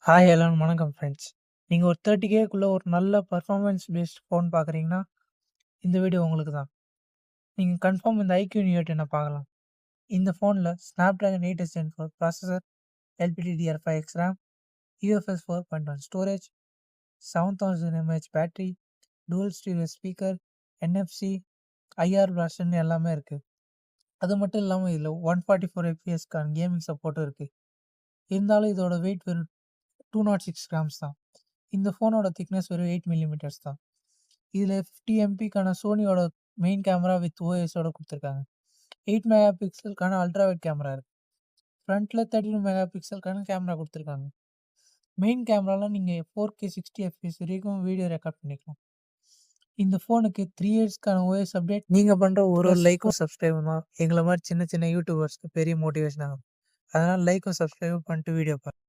Hi hello வணக்கம் friends. நீங்க ஒரு 30Kக்குள்ள ஒரு நல்ல பெர்ஃபார்மன்ஸ் பேஸ்ட் ஃபோன் பார்க்குறீங்கன்னா, இந்த வீடியோ உங்களுக்கு தான். நீங்க கன்ஃபார்ம் இந்த iQOO Neo 10 பார்க்கலாம். இந்த ஃபோன்ல Snapdragon 8 Gen 4 processor, LPDDR5X RAM, UFS 4.1 storage, 7000 mAh battery, dual stereo speaker, NFC, IR version எல்லாமே இருக்கு. அது மட்டும் இல்லாம இதுல 144 FPSக்கான கேமிங் சப்போர்ட்டும் இருக்கு. இருந்தாலும் இதோட வெயிட் வெறும் 206 கிராம்ஸ் தான். இந்த ஃபோனோட திக்னஸ் வெறும் 8 மில்லிமீட்டர்ஸ் தான். இதில் 50 எம்பிக்கான சோனியோட மெயின் கேமரா வித் ஓஎஸோட கொடுத்துருக்காங்க. 8 மெகா பிக்சலுக்கான அல்ட்ரா வைட் கேமரா இருக்குது. ஃப்ரண்ட்டில் 32 மெகா பிக்சலுக்கான கேமரா கொடுத்துருக்காங்க. மெயின் கேமராவில் நீங்கள் 4K 60 FPS வரைக்கும் வீடியோ ரெக்கார்ட் பண்ணிக்கலாம். இந்த ஃபோனுக்கு 3 இயர்ஸ்க்கான ஓஎஸ் அப்டேட். நீங்கள் பண்ணுற ஒரு லைக்கும் சப்ஸ்கிரைபும் தான் எங்களை மாதிரி சின்ன சின்ன யூடியூபர்ஸ்க்கு பெரிய மோட்டிவேஷன் ஆகும். அதனால் லைக்கும் சப்ஸ்கிரைபும் பண்ணிட்டு வீடியோ பாருங்கள்.